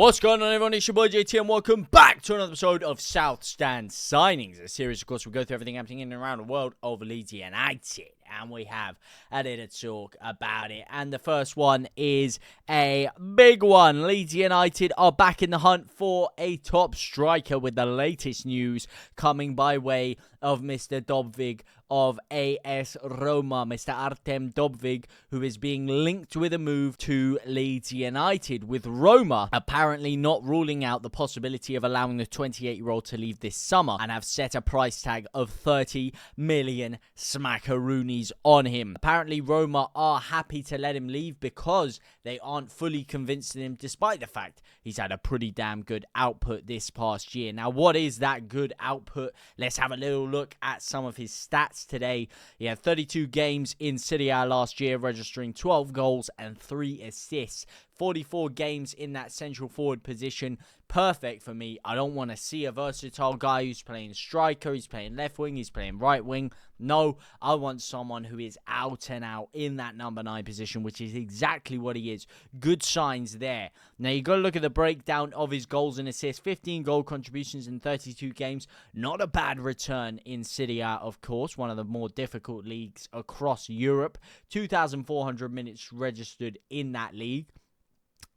What's going on, everyone? It's your boy JT and welcome back to another episode of South Stand Signings, a series, of course, we go through everything happening in and around the world of Leeds United, and we have a little talk about it. And the first one is a big one. Leeds United are back in the hunt for a top striker, with the latest news coming by way of Mr. Dovbyk of AS Roma, Mr. Artem Dovbyk, who is being linked with a move to Leeds United, with Roma apparently not ruling out the possibility of allowing the 28-year-old to leave this summer, and have set a price tag of 30 million smackaroonies on him. Apparently Roma are happy to let him leave because they aren't fully convinced in him, despite the fact he's had a pretty damn good output this past year. Now, what is that good output? Let's have a little look at some of his stats today. He had 32 games in Serie A last year, registering 12 goals and 3 assists. 44 games in that central forward position. Perfect for me. I don't want to see a versatile guy who's playing striker, he's playing left wing, he's playing right wing. No, I want someone who is out and out in that number 9 position, which is exactly what he is. Good signs there. Now, you got to look at the breakdown of his goals and assists. 15 goal contributions in 32 games. Not a bad return in Serie A, of course, one of the more difficult leagues across Europe. 2,400 minutes registered in that league.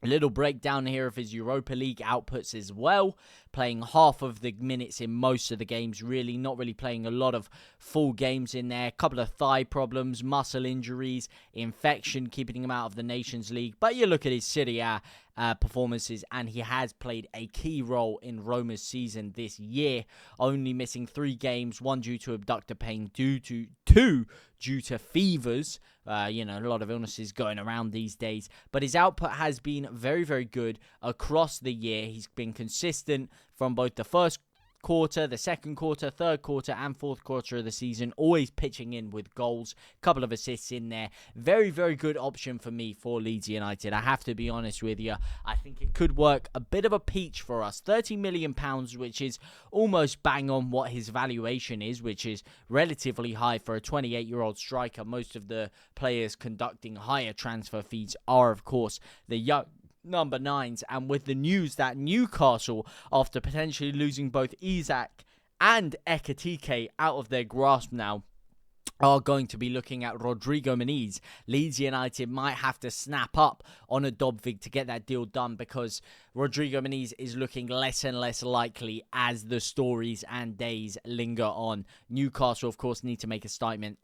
A little breakdown here of his Europa League outputs as well. Playing half of the minutes in most of the games, really. Not really playing a lot of full games in there. A couple of thigh problems, muscle injuries, infection, keeping him out of the Nations League. But you look at his Serie A performances, and he has played a key role in Roma's season this year. Only missing 3 games, 1 due to abductor pain, 2 due to fevers. A lot of illnesses going around these days. But his output has been very, very good across the year. He's been consistent from both the first quarter, the second quarter, third quarter, and fourth quarter of the season, always pitching in with goals, couple of assists in there. Very, very good option for me for Leeds United. I have to be honest with you. I think it could work a bit of a peach for us. £30 million, which is almost bang on what his valuation is, which is relatively high for a 28-year-old striker. Most of the players conducting higher transfer fees are, of course, the young number 9s, and with the news that Newcastle, after potentially losing both Isak and Ekitike out of their grasp now, are going to be looking at Rodrigo Muniz, Leeds United might have to snap up on a Dovbyk to get that deal done, because Rodrigo Muniz is looking less and less likely as the stories and days linger on. Newcastle, of course, need to make a statement.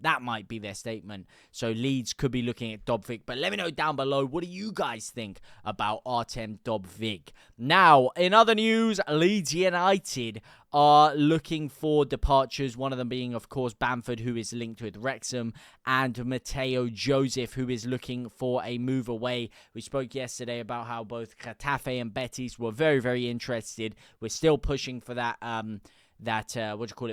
That might be their statement. So Leeds could be looking at Dovbyk. But let me know down below, what do you guys think about Artem Dovbyk? Now, in other news, Leeds United are looking for departures, one of them being, of course, Bamford, who is linked with Wrexham, and Mateo Joseph, who is looking for a move away. We spoke yesterday about how both Getafe and Betis were very, very interested. We're still pushing for that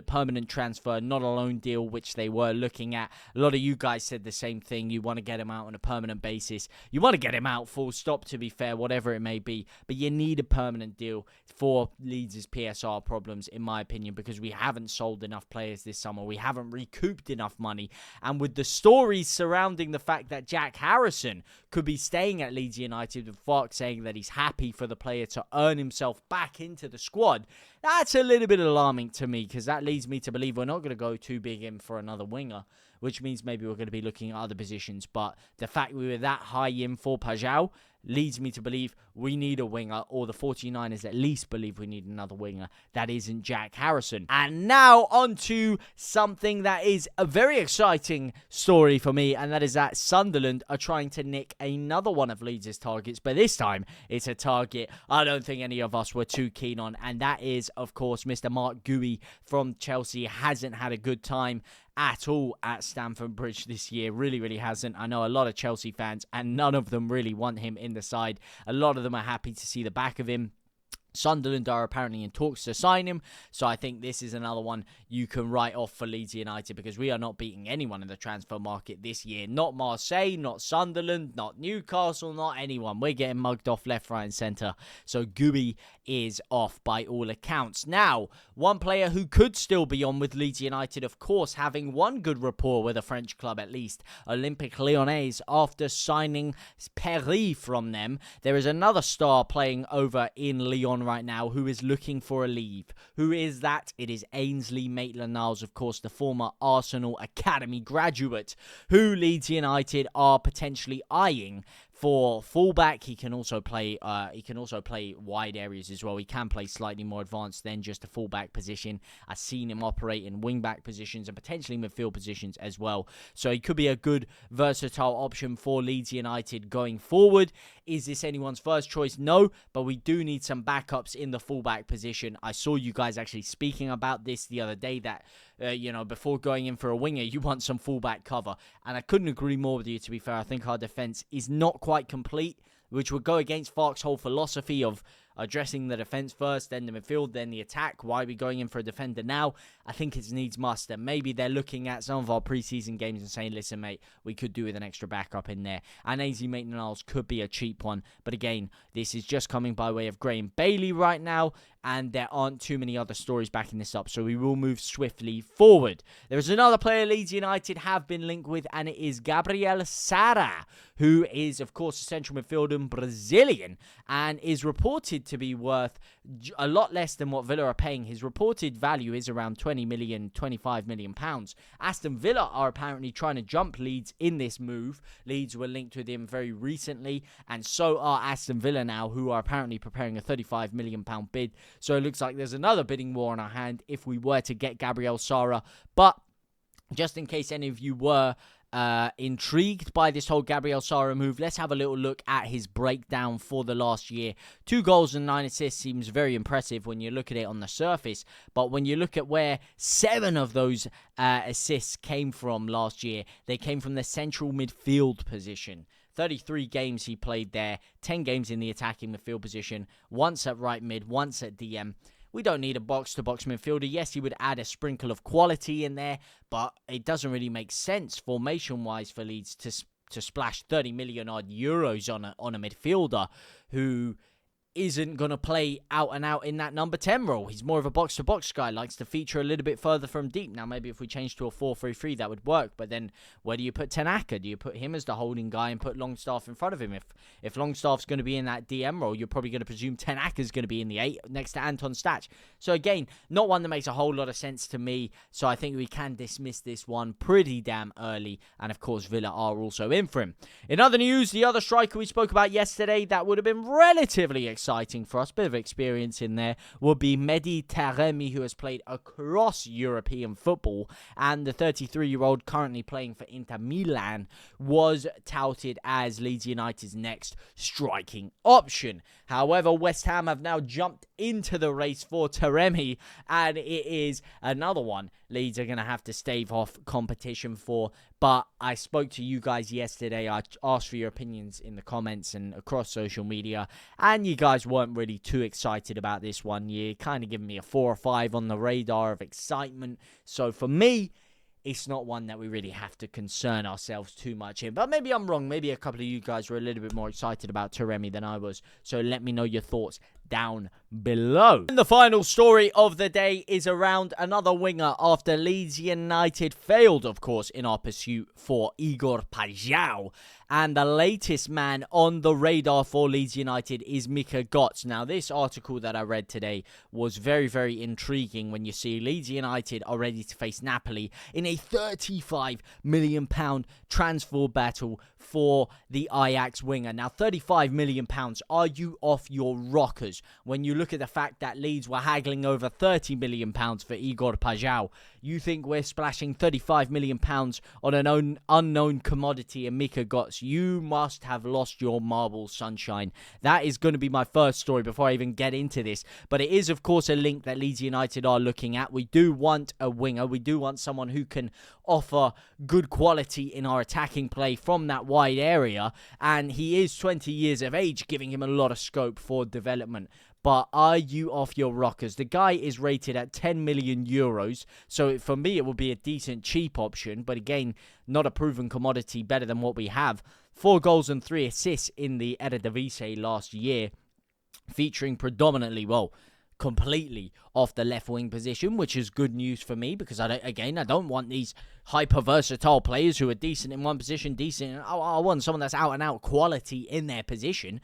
permanent transfer, not a loan deal, which they were looking at. A lot of you guys said the same thing. You want to get him out on a permanent basis. You want to get him out full stop, to be fair, whatever it may be. But you need a permanent deal for Leeds' PSR problems, in my opinion, because we haven't sold enough players this summer. We haven't recouped enough money. And with the stories surrounding the fact that Jack Harrison could be staying at Leeds United, with Fark saying that he's happy for the player to earn himself back into the squad, that's a little bit alarming to me, because that leads me to believe we're not going to go too big in for another winger, which means maybe we're going to be looking at other positions. But the fact we were that high in for Paixao leads me to believe we need a winger, or the 49ers at least believe we need another winger that isn't Jack Harrison. And now on to something that is a very exciting story for me, and that is that Sunderland are trying to nick another one of Leeds' targets, but this time it's a target I don't think any of us were too keen on, and that is, of course, Mr. Mark Guéhi from Chelsea. Hasn't had a good time at all at Stamford Bridge this year. Really, really hasn't. I know a lot of Chelsea fans, and none of them really want him in the side. A lot of them are happy to see the back of him. Sunderland are apparently in talks to sign him, so I think this is another one you can write off for Leeds United, because we are not beating anyone in the transfer market this year. Not Marseille, not Sunderland, not Newcastle, not anyone. We're getting mugged off left, right and centre, so Gooby is off by all accounts. Now, one player who could still be on with Leeds United, of course, having one good rapport with a French club at least, Olympique Lyonnais, after signing Perry from them. There is another star playing over in Lyon right now who is looking for a leave. Who is that? It is Ainsley Maitland-Niles, of course, the former Arsenal Academy graduate, who Leeds United are potentially eyeing for fullback. He can also play wide areas as well. He can play slightly more advanced than just a fullback position. I've seen him operate in wingback positions and potentially midfield positions as well. So he could be a good versatile option for Leeds United going forward. Is this anyone's first choice? No, but we do need some backups in the fullback position. I saw you guys actually speaking about this the other day, that before going in for a winger, you want some fullback cover. And I couldn't agree more with you, to be fair. I think our defence is not quite complete, which would go against Farke's whole philosophy of addressing the defence first, then the midfield, then the attack. Why are we going in for a defender now? I think it's needs must. And maybe they're looking at some of our preseason games and saying, listen, mate, we could do with an extra backup in there. And Ainsley Maitland-Niles could be a cheap one. But again, this is just coming by way of Graham Bailey right now, and there aren't too many other stories backing this up, so we will move swiftly forward. There is another player Leeds United have been linked with, and it is Gabriel Sara, who is, of course, a central midfielder and Brazilian, and is reported to be worth a lot less than what Villa are paying. His reported value is around 20 million, 25 million pounds. Aston Villa are apparently trying to jump Leeds in this move. Leeds were linked with him very recently, and so are Aston Villa now, who are apparently preparing a 35 million pound bid. So it looks like there's another bidding war on our hand if we were to get Gabriel Sara. But just in case any of you were intrigued by this whole Gabriel Sara move, let's have a little look at his breakdown for the last year. 2 goals and 9 assists seems very impressive when you look at it on the surface, but when you look at where 7 of those assists came from last year, they came from the central midfield position. 33 games he played there, 10 games in the attacking midfield position, once at right mid, once at DM. We don't need a box-to-box midfielder. Yes, he would add a sprinkle of quality in there, but it doesn't really make sense formation-wise for Leeds to splash 30 million odd euros on a midfielder who isn't going to play out and out in that number 10 role. He's more of a box-to-box guy, likes to feature a little bit further from deep. Now, maybe if we change to a 4-3-3, that would work, but then where do you put Tanaka? Do you put him as the holding guy and put Longstaff in front of him? If Longstaff's going to be in that DM role, you're probably going to presume Tanaka's going to be in the 8 next to Anton Stach. So again, not one that makes a whole lot of sense to me, so I think we can dismiss this one pretty damn early, and of course Villa are also in for him. In other news, the other striker we spoke about yesterday that would have been relatively exciting for us, bit of experience in there, would be Mehdi Taremi, who has played across European football, and the 33-year-old currently playing for Inter Milan was touted as Leeds United's next striking option. However, West Ham have now jumped into the race for Taremi, and it is another one Leeds are going to have to stave off competition for. But I spoke to you guys yesterday. I asked for your opinions in the comments and across social media, and you guys weren't really too excited about this one. You kind of giving me a 4 or 5 on the radar of excitement. So for me, it's not one that we really have to concern ourselves too much in. But maybe I'm wrong. Maybe a couple of you guys were a little bit more excited about Taremi than I was. So let me know your thoughts down below. And the final story of the day is around another winger after Leeds United failed, of course, in our pursuit for Igor Paixao. And the latest man on the radar for Leeds United is Mika Godts. Now, this article that I read today was very, very intriguing when you see Leeds United are ready to face Napoli in a £35 million transfer battle for the Ajax winger. Now, £35 million, are you off your rockers? When you look at the fact that Leeds were haggling over £30 million for Igor Paixao, you think we're splashing £35 million on an unknown commodity in Mika Godts? You must have lost your marbles, sunshine. That is going to be my first story before I even get into this. But it is, of course, a link that Leeds United are looking at. We do want a winger. We do want someone who can offer good quality in our attacking play from that wide area. And he is 20 years of age, giving him a lot of scope for development. but are you off your rockers? The guy is rated at 10 million euros, so for me it would be a decent cheap option, but again, not a proven commodity, better than what we have. 4 goals and 3 assists in the Eredivisie last year, featuring predominantly, completely off the left wing position, which is good news for me because I don't want these hyper versatile players who are decent in one position, I want someone that's out and out quality in their position.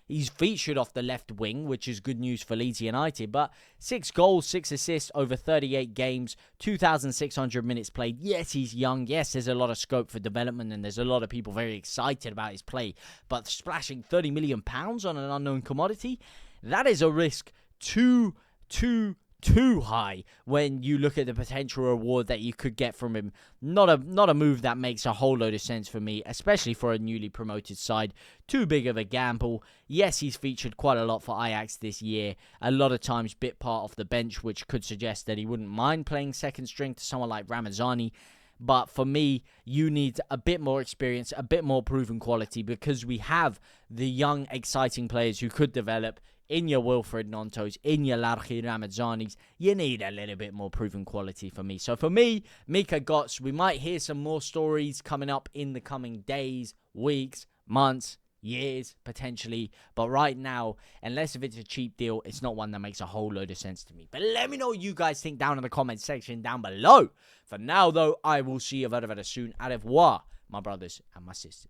He's featured off the left wing, which is good news for Leeds United. But 6 goals, 6 assists over 38 games, 2,600 minutes played. Yes, he's young. Yes, there's a lot of scope for development, and there's a lot of people very excited about his play. But splashing £30 million on an unknown commodity, that is a risk too high when you look at the potential reward that you could get from him. Not a move that makes a whole load of sense for me, especially for a newly promoted side. Too big of a gamble. Yes, he's featured quite a lot for Ajax this year. A lot of times bit part off the bench, which could suggest that he wouldn't mind playing second string to someone like Ramazani. But for me, you need a bit more experience, a bit more proven quality, because we have the young, exciting players who could develop. In your Wilfred Nontos, in your Larchi Ramazanis, you need a little bit more proven quality for me. So for me, Mika Godts, we might hear some more stories coming up in the coming days, weeks, months, years, potentially. But right now, unless if it's a cheap deal, it's not one that makes a whole load of sense to me. But let me know what you guys think down in the comment section down below. For now, though, I will see you very, very soon. Au revoir, my brothers and my sisters.